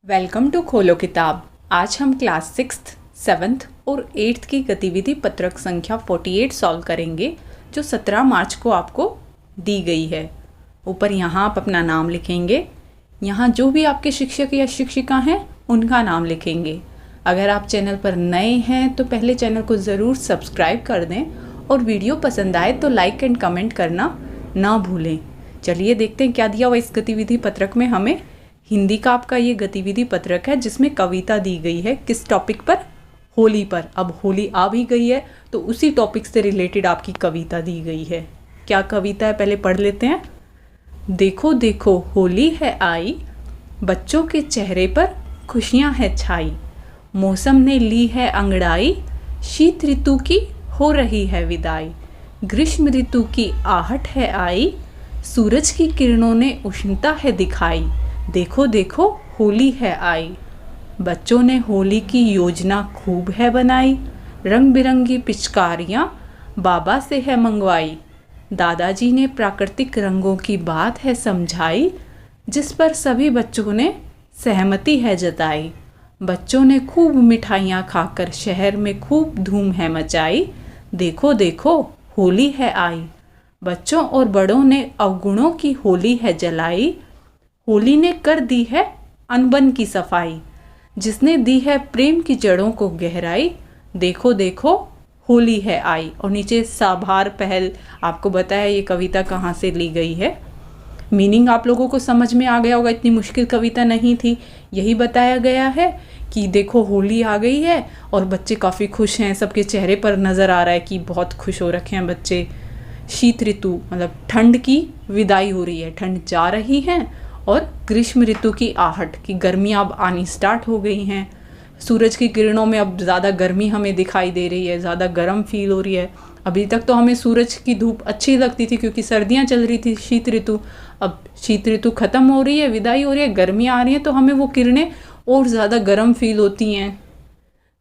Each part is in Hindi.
वेलकम टू खोलो किताब। आज हम क्लास 6th, 7th और 8th की गतिविधि पत्रक संख्या 48 सॉल्व करेंगे जो 17 मार्च को आपको दी गई है। ऊपर यहाँ आप अपना नाम लिखेंगे। यहाँ जो भी आपके शिक्षक या शिक्षिका हैं उनका नाम लिखेंगे। अगर आप चैनल पर नए हैं तो पहले चैनल को ज़रूर सब्सक्राइब कर दें और वीडियो पसंद आए तो लाइक एंड कमेंट करना ना भूलें। चलिए देखते हैं क्या दिया हुआ इस गतिविधि पत्रक में हमें। हिंदी का आपका ये गतिविधि पत्रक है जिसमें कविता दी गई है। किस टॉपिक पर? होली पर। अब होली आ भी गई है तो उसी टॉपिक से रिलेटेड आपकी कविता दी गई है। क्या कविता है पहले पढ़ लेते हैं। देखो देखो होली है आई, बच्चों के चेहरे पर खुशियां है छाई। मौसम ने ली है अंगड़ाई, शीत ऋतु की हो रही है विदाई। ग्रीष्म ऋतु की आहट है आई, सूरज की किरणों ने उष्णता है दिखाई। देखो देखो होली है आई। बच्चों ने होली की योजना खूब है बनाई, रंग बिरंगी पिचकारियाँ बाबा से है मंगवाई। दादाजी ने प्राकृतिक रंगों की बात है समझाई, जिस पर सभी बच्चों ने सहमति है जताई। बच्चों ने खूब मिठाइयाँ खाकर शहर में खूब धूम है मचाई। देखो देखो होली है आई। बच्चों और बड़ों ने अवगुणों की होली है जलाई। होली ने कर दी है अनबन की सफाई, जिसने दी है प्रेम की जड़ों को गहराई। देखो देखो होली है आई। और नीचे साभार पहल आपको बताया ये कविता कहाँ से ली गई है। मीनिंग आप लोगों को समझ में आ गया होगा, इतनी मुश्किल कविता नहीं थी। यही बताया गया है कि देखो होली आ गई है और बच्चे काफ़ी खुश हैं, सबके चेहरे पर नज़र आ रहा है कि बहुत खुश हो रखे हैं बच्चे। शीत ऋतु मतलब ठंड की विदाई हो रही है, ठंड जा रही है। और ग्रीष्म ऋतु की आहट की गर्मियाँ अब आनी स्टार्ट हो गई हैं। सूरज की किरणों में अब ज़्यादा गर्मी हमें दिखाई दे रही है, ज़्यादा गर्म फील हो रही है। अभी तक तो हमें सूरज की धूप अच्छी लगती थी क्योंकि सर्दियाँ चल रही थी, शीत ऋतु। अब शीत ऋतु ख़त्म हो रही है, विदाई हो रही है, गर्मियाँ आ रही हैं तो हमें वो किरणें और ज़्यादा गर्म फील होती हैं।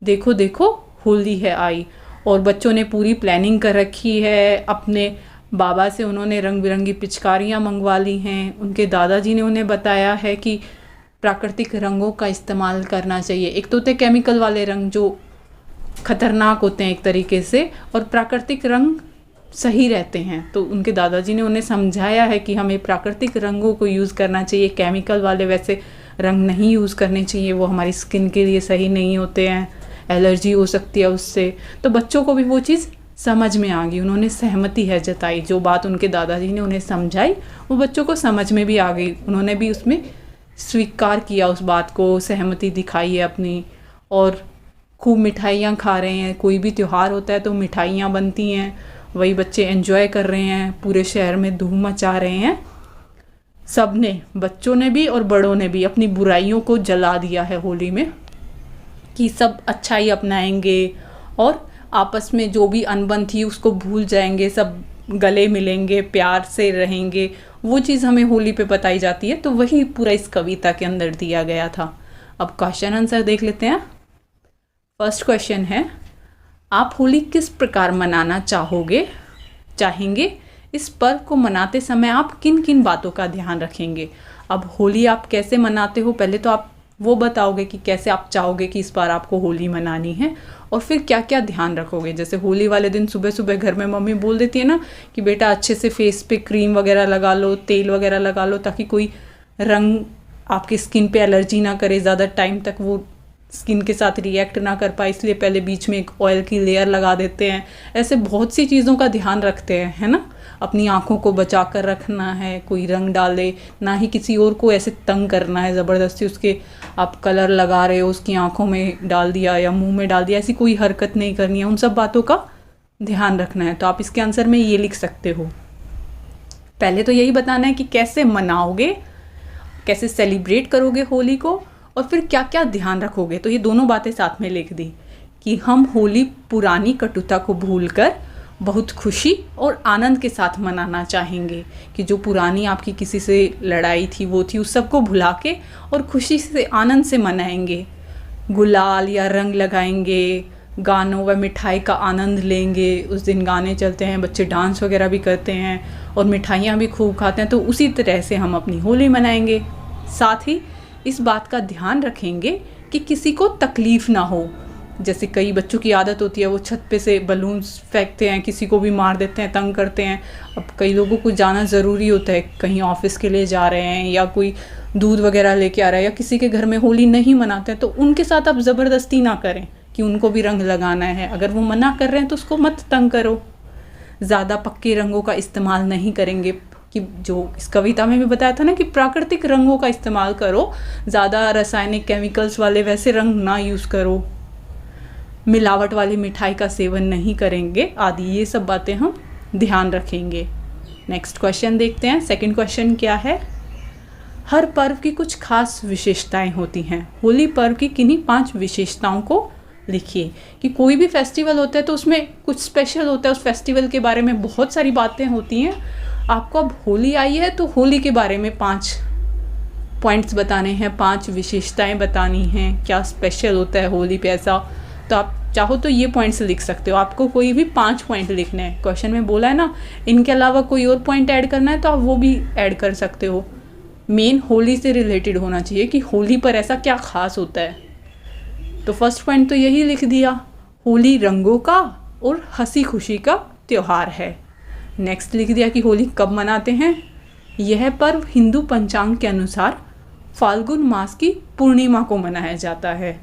देखो देखो होली है आई। और बच्चों ने पूरी प्लानिंग कर रखी है। अपने बाबा से उन्होंने रंग बिरंगी पिचकारियाँ मंगवा ली हैं। उनके दादाजी ने उन्हें बताया है कि प्राकृतिक रंगों का इस्तेमाल करना चाहिए। एक तो होते केमिकल वाले रंग जो खतरनाक होते हैं एक तरीके से, और प्राकृतिक रंग सही रहते हैं। तो उनके दादाजी ने उन्हें समझाया है कि हमें प्राकृतिक रंगों को यूज़ करना चाहिए, केमिकल वाले वैसे रंग नहीं यूज़ करने चाहिए, वो हमारी स्किन के लिए सही नहीं होते हैं, एलर्जी हो सकती है उससे। तो बच्चों को भी वो चीज़ समझ में आ गई, उन्होंने सहमति है जताई। जो बात उनके दादाजी ने उन्हें समझाई वो बच्चों को समझ में भी आ गई, उन्होंने भी उसमें स्वीकार किया उस बात को, सहमति दिखाई है अपनी। और खूब मिठाइयाँ खा रहे हैं। कोई भी त्यौहार होता है तो मिठाइयाँ बनती हैं, वही बच्चे एंजॉय कर रहे हैं, पूरे शहर में धूम मचा रहे हैं। सब ने, बच्चों ने भी और बड़ों ने भी अपनी बुराइयों को जला दिया है होली में, कि सब अच्छाई अपनाएंगे और आपस में जो भी अनबन थी उसको भूल जाएंगे, सब गले मिलेंगे, प्यार से रहेंगे। वो चीज़ हमें होली पे बताई जाती है। तो वही पूरा इस कविता के अंदर दिया गया था। अब क्वेश्चन आंसर देख लेते हैं। फर्स्ट क्वेश्चन है, आप होली किस प्रकार मनाना चाहेंगे? इस पर्व को मनाते समय आप किन किन बातों का ध्यान रखेंगे? अब होली आप कैसे मनाते हो, पहले तो आप वो बताओगे कि कैसे आप चाहोगे कि इस बार आपको होली मनानी है, और फिर क्या क्या ध्यान रखोगे। जैसे होली वाले दिन सुबह सुबह घर में मम्मी बोल देती है ना कि बेटा अच्छे से फेस पे क्रीम वगैरह लगा लो, तेल वगैरह लगा लो, ताकि कोई रंग आपकी स्किन पे एलर्जी ना करे, ज़्यादा टाइम तक वो स्किन के साथ रिएक्ट ना कर पाए, इसलिए पहले बीच में एक ऑयल की लेयर लगा देते हैं। ऐसे बहुत सी चीज़ों का ध्यान रखते हैं, है ना। अपनी आँखों को बचा कर रखना है, कोई रंग डाले ना ही किसी और को ऐसे तंग करना है ज़बरदस्ती। उसके आप कलर लगा रहे हो, उसकी आँखों में डाल दिया या मुंह में डाल दिया, ऐसी कोई हरकत नहीं करनी है। उन सब बातों का ध्यान रखना है। तो आप इसके आंसर में ये लिख सकते हो। पहले तो यही बताना है कि कैसे मनाओगे, कैसे सेलिब्रेट करोगे होली को, और फिर क्या क्या ध्यान रखोगे। तो ये दोनों बातें साथ में लिख दी कि हम होली पुरानी कटुता को भूलकर बहुत खुशी और आनंद के साथ मनाना चाहेंगे, कि जो पुरानी आपकी किसी से लड़ाई थी वो थी, उस सब को भुला के और खुशी से आनंद से मनाएंगे। गुलाल या रंग लगाएंगे, गानों व मिठाई का आनंद लेंगे। उस दिन गाने चलते हैं, बच्चे डांस वगैरह भी करते हैं और मिठाइयाँ भी खूब खाते हैं। तो उसी तरह से हम अपनी होली मनाएंगे। साथ ही इस बात का ध्यान रखेंगे कि किसी को तकलीफ़ ना हो। जैसे कई बच्चों की आदत होती है वो छत पे से बलून्स फेंकते हैं, किसी को भी मार देते हैं, तंग करते हैं। अब कई लोगों को जाना ज़रूरी होता है, कहीं ऑफिस के लिए जा रहे हैं या कोई दूध वगैरह लेके आ रहा है या किसी के घर में होली नहीं मनाते हैं, तो उनके साथ आप ज़बरदस्ती ना करें कि उनको भी रंग लगाना है। अगर वो मना कर रहे हैं तो उसको मत तंग करो। ज़्यादा पक्के रंगों का इस्तेमाल नहीं करेंगे, कि जो इस कविता में भी बताया था ना कि प्राकृतिक रंगों का इस्तेमाल करो, ज़्यादा रासायनिक केमिकल्स वाले वैसे रंग ना यूज़ करो, मिलावट वाली मिठाई का सेवन नहीं करेंगे आदि, ये सब बातें हम ध्यान रखेंगे। नेक्स्ट क्वेश्चन देखते हैं। सेकंड क्वेश्चन क्या है? हर पर्व की कुछ खास विशेषताएं होती हैं। होली पर्व की किन्हीं 5 विशेषताओं को लिखिए। कि कोई भी फेस्टिवल होता है तो उसमें कुछ स्पेशल होता है, उस फेस्टिवल के बारे में बहुत सारी बातें होती हैं। आपको अब होली आई है तो होली के बारे में 5 पॉइंट्स बताने हैं, 5 विशेषताएं बतानी हैं, क्या स्पेशल होता है होली पे ऐसा। तो आप चाहो तो ये पॉइंट्स लिख सकते हो। आपको कोई भी 5 पॉइंट लिखने हैं, क्वेश्चन में बोला है ना, इनके अलावा कोई और पॉइंट ऐड करना है तो आप वो भी ऐड कर सकते हो। मेन होली से रिलेटेड होना चाहिए कि होली पर ऐसा क्या खास होता है। तो फर्स्ट पॉइंट तो यही लिख दिया, होली रंगों का और हंसी खुशी का त्यौहार है। नेक्स्ट लिख दिया कि होली कब मनाते हैं। यह पर्व हिंदू पंचांग के अनुसार फाल्गुन मास की पूर्णिमा को मनाया जाता है।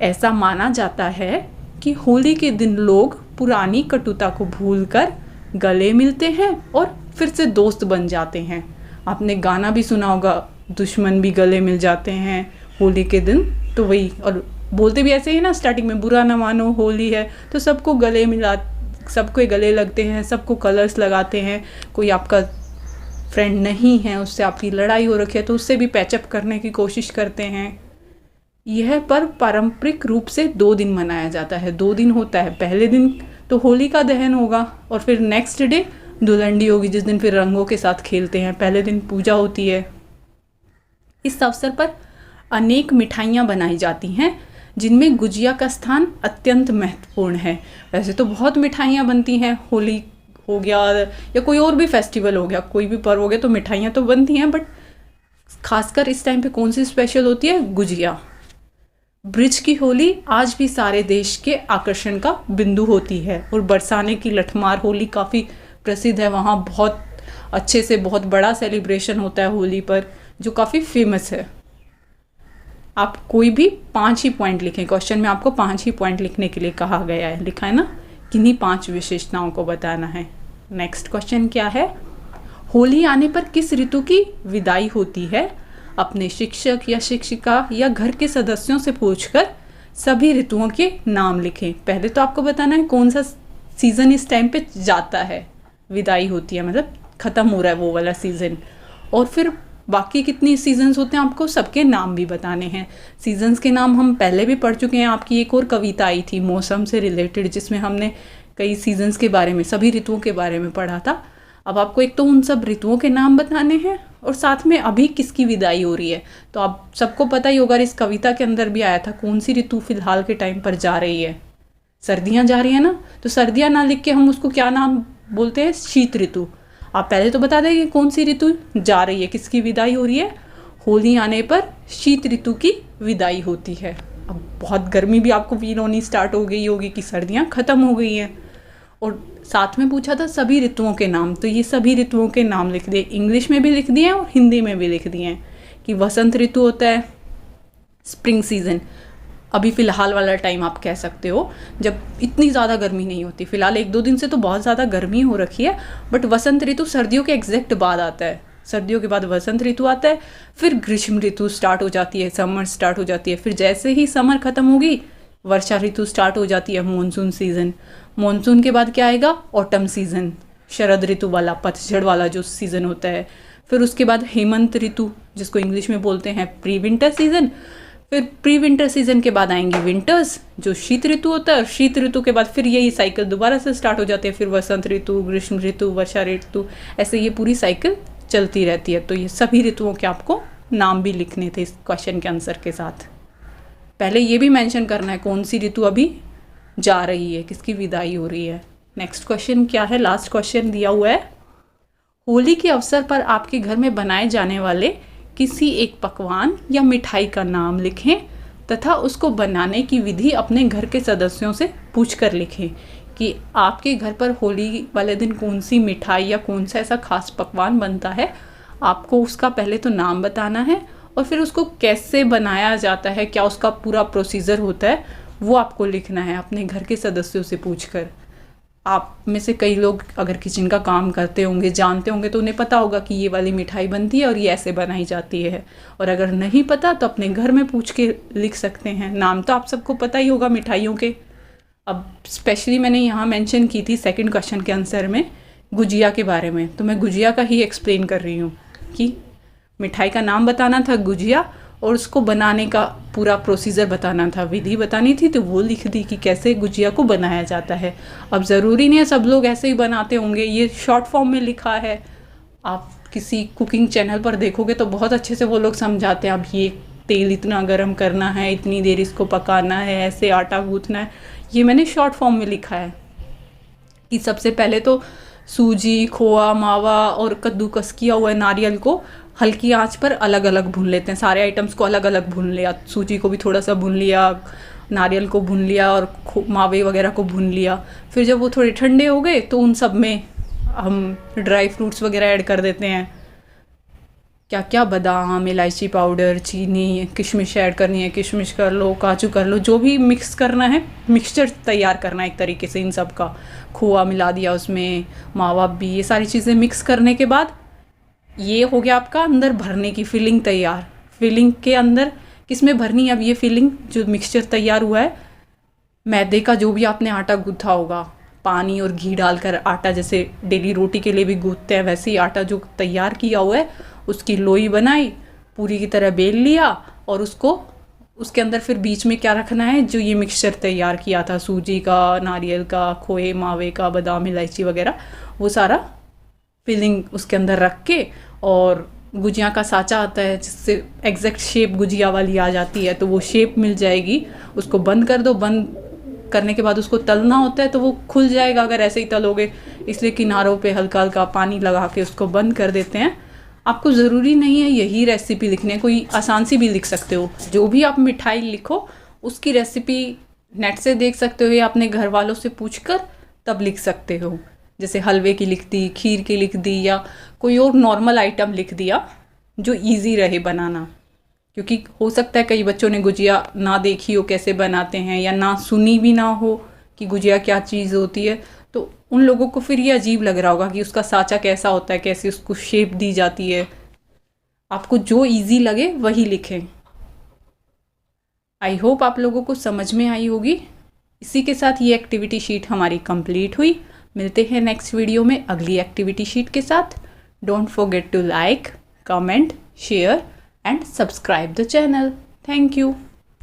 ऐसा माना जाता है कि होली के दिन लोग पुरानी कटुता को भूलकर गले मिलते हैं और फिर से दोस्त बन जाते हैं। आपने गाना भी सुना होगा, दुश्मन भी गले मिल जाते हैं होली के दिन। तो वही, और बोलते भी ऐसे ही ना स्टार्टिंग में, बुरा ना मानो होली है, तो सबको गले मिला, सबको गले लगते हैं, सबको कलर्स लगाते हैं। कोई आपका फ्रेंड नहीं है, उससे आपकी लड़ाई हो रखी है तो उससे भी पैचअप करने की कोशिश करते हैं। यह पर्व पारंपरिक रूप से 2 दिन मनाया जाता है। 2 दिन होता है, पहले दिन तो होली का दहन होगा और फिर नेक्स्ट डे धुलंडी होगी, जिस दिन फिर रंगों के साथ खेलते हैं। पहले दिन पूजा होती है। इस अवसर पर अनेक मिठाइयाँ बनाई जाती हैं, जिनमें गुजिया का स्थान अत्यंत महत्वपूर्ण है। वैसे तो बहुत मिठाइयाँ बनती हैं, होली हो गया या कोई और भी फेस्टिवल हो गया, कोई भी पर्व हो गया तो मिठाइयाँ तो बनती हैं, बट खासकर इस टाइम पे कौन सी स्पेशल होती है? गुजिया। ब्रिज की होली आज भी सारे देश के आकर्षण का बिंदु होती है और बरसाने की लठमार होली काफ़ी प्रसिद्ध है। वहाँ बहुत अच्छे से बहुत बड़ा सेलिब्रेशन होता है होली पर, जो काफ़ी फेमस है। आप कोई भी 5 ही पॉइंट लिखें। क्वेश्चन में आपको 5 ही पॉइंट लिखने के लिए कहा गया है, लिखा है ना, किन्हीं 5 विशेषताओं को बताना है। नेक्स्ट क्वेश्चन क्या है? होली आने पर किस ऋतु की विदाई होती है? अपने शिक्षक या शिक्षिका या घर के सदस्यों से पूछकर सभी ऋतुओं के नाम लिखें। पहले तो आपको बताना है कौन सा सीज़न इस टाइम पे जाता है, विदाई होती है, मतलब ख़त्म हो रहा है वो वाला सीज़न। और फिर बाकी कितनी सीजन्स होते हैं आपको सबके नाम भी बताने हैं। सीजन्स के नाम हम पहले भी पढ़ चुके हैं। आपकी एक और कविता आई थी मौसम से रिलेटेड, जिसमें हमने कई सीजन्स के बारे में, सभी ऋतुओं के बारे में पढ़ा था। अब आपको एक तो उन सब ऋतुओं के नाम बताने हैं और साथ में अभी किसकी विदाई हो रही है। तो आप सबको पता ही होगा, इस कविता के अंदर भी आया था कौन सी ऋतु फिलहाल के टाइम पर जा रही है। सर्दियाँ जा रही है ना, तो सर्दियाँ ना लिख के हम उसको क्या नाम बोलते हैं? शीत ऋतु। आप पहले तो बता दें कि कौन सी ऋतु जा रही है, किसकी विदाई हो रही है। होली आने पर शीत ऋतु की विदाई होती है। अब बहुत गर्मी भी आपको फील होनी स्टार्ट हो गई होगी कि सर्दियाँ ख़त्म हो गई हैं। और साथ में पूछा था सभी ऋतुओं के नाम, तो ये सभी ऋतुओं के नाम लिख दिए, इंग्लिश में भी लिख दिए और हिंदी में भी लिख दिए हैं। कि वसंत ऋतु होता है, स्प्रिंग सीजन, अभी फ़िलहाल वाला टाइम आप कह सकते हो, जब इतनी ज़्यादा गर्मी नहीं होती। फ़िलहाल 1-2 दिन से तो बहुत ज़्यादा गर्मी हो रखी है, बट वसंत ऋतु सर्दियों के एग्जैक्ट बाद आता है। सर्दियों के बाद वसंत ऋतु आता है, फिर ग्रीष्म ऋतु स्टार्ट हो जाती है, समर स्टार्ट हो जाती है। फिर जैसे ही समर ख़त्म होगी, वर्षा ऋतु स्टार्ट हो जाती है, मानसून सीज़न। मानसून के बाद क्या आएगा? ऑटम सीज़न, शरद ऋतु वाला, पतझड़ वाला जो सीज़न होता है। फिर उसके बाद हेमंत ऋतु, जिसको इंग्लिश में बोलते हैं प्री विंटर सीज़न। फिर प्री विंटर सीजन के बाद आएंगे विंटर्स, जो शीत ऋतु होता है। और शीत ऋतु के बाद फिर यही साइकिल दोबारा से स्टार्ट हो जाती है। फिर वसंत ऋतु, ग्रीष्म ऋतु, वर्षा ऋतु, ऐसे ये पूरी साइकिल चलती रहती है। तो ये सभी ऋतुओं के आपको नाम भी लिखने थे इस क्वेश्चन के आंसर के साथ। पहले ये भी मेंशन करना है कौन सी ऋतु अभी जा रही है, किसकी विदाई हो रही है। नेक्स्ट क्वेश्चन क्या है? लास्ट क्वेश्चन दिया हुआ है, होली के अवसर पर आपके घर में बनाए जाने वाले किसी एक पकवान या मिठाई का नाम लिखें तथा उसको बनाने की विधि अपने घर के सदस्यों से पूछकर लिखें कि आपके घर पर होली वाले दिन कौन सी मिठाई या कौन सा ऐसा खास पकवान बनता है। आपको उसका पहले तो नाम बताना है और फिर उसको कैसे बनाया जाता है, क्या उसका पूरा प्रोसीजर होता है, वो आपको लिखना है अपने घर के सदस्यों से पूछकर। आप में से कई लोग अगर किचन का काम करते होंगे, जानते होंगे, तो उन्हें पता होगा कि ये वाली मिठाई बनती है और ये ऐसे बनाई जाती है। और अगर नहीं पता तो अपने घर में पूछ के लिख सकते हैं। नाम तो आप सबको पता ही होगा मिठाइयों के। अब स्पेशली मैंने यहाँ मेंशन की थी सेकंड क्वेश्चन के आंसर में गुजिया के बारे में, तो मैं गुजिया का ही एक्सप्लेन कर रही हूँ कि मिठाई का नाम बताना था गुजिया और उसको बनाने का पूरा प्रोसीजर बताना था, विधि बतानी थी, तो वो लिख दी कि कैसे गुजिया को बनाया जाता है। अब ज़रूरी नहीं है सब लोग ऐसे ही बनाते होंगे, ये शॉर्ट फॉर्म में लिखा है। आप किसी कुकिंग चैनल पर देखोगे तो बहुत अच्छे से वो लोग समझाते हैं, अब ये तेल इतना गर्म करना है, इतनी देर इसको पकाना है, ऐसे आटा गूँथना है। ये मैंने शॉर्ट फॉर्म में लिखा है कि सबसे पहले तो सूजी, खोआ, मावा और कद्दूकस किया हुआ नारियल को हल्की आंच पर अलग अलग भून लेते हैं। सारे आइटम्स को अलग अलग भून लिया, सूजी को भी थोड़ा सा भून लिया, नारियल को भून लिया और मावे वगैरह को भून लिया। फिर जब वो थोड़े ठंडे हो गए तो उन सब में हम ड्राई फ्रूट्स वगैरह ऐड कर देते हैं। क्या क्या, बादाम, इलायची पाउडर, चीनी, किशमिश ऐड करनी है, किशमिश कर लो, काजू कर लो, जो भी मिक्स करना है, मिक्सचर तैयार करना है एक तरीके से इन सब का। खोआ मिला दिया उसमें, मावा भी, ये सारी चीज़ें मिक्स करने के बाद ये हो गया आपका अंदर भरने की फिलिंग तैयार। फिलिंग के अंदर किसमें भरनी है अब ये फिलिंग? जो मिक्सचर तैयार हुआ है, मैदे का जो भी आपने आटा गूँथा होगा, पानी और घी डालकर आटा, जैसे डेली रोटी के लिए भी गूँथते हैं वैसे ही आटा जो तैयार किया हुआ है उसकी लोई बनाई, पूरी की तरह बेल लिया और उसको उसके अंदर फिर बीच में क्या रखना है, जो ये मिक्सचर तैयार किया था सूजी का, नारियल का, खोए, मावे का, बादाम, इलायची वगैरह, वो सारा फिलिंग उसके अंदर रख के, और गुजिया का साँचा आता है जिससे एग्जैक्ट शेप गुजिया वाली आ जाती है, तो वो शेप मिल जाएगी। उसको बंद कर दो, बंद करने के बाद उसको तलना होता है तो वो खुल जाएगा अगर ऐसे ही तलोगे, इसलिए किनारों पे हल्का हल्का पानी लगा के उसको बंद कर देते हैं। आपको ज़रूरी नहीं है यही रेसिपी लिखने, कोई आसान सी भी लिख सकते हो। जो भी आप मिठाई लिखो उसकी रेसिपी नेट से देख सकते हो या अपने घर वालों से पूछकर तब लिख सकते हो। जैसे हलवे की लिख दी, खीर की लिख दी, या कोई और नॉर्मल आइटम लिख दिया जो इजी रहे बनाना। क्योंकि हो सकता है कई बच्चों ने गुजिया ना देखी हो कैसे बनाते हैं, या ना सुनी भी ना हो कि गुजिया क्या चीज़ होती है, तो उन लोगों को फिर ये अजीब लग रहा होगा कि उसका साँचा कैसा होता है, कैसे उसको शेप दी जाती है। आपको जो इजी लगे वही लिखें। आई होप आप लोगों को समझ में आई होगी। इसी के साथ ये एक्टिविटी शीट हमारी कंप्लीट हुई। मिलते हैं नेक्स्ट वीडियो में अगली एक्टिविटी शीट के साथ। Don't forget to like, comment, share and subscribe the channel. Thank you.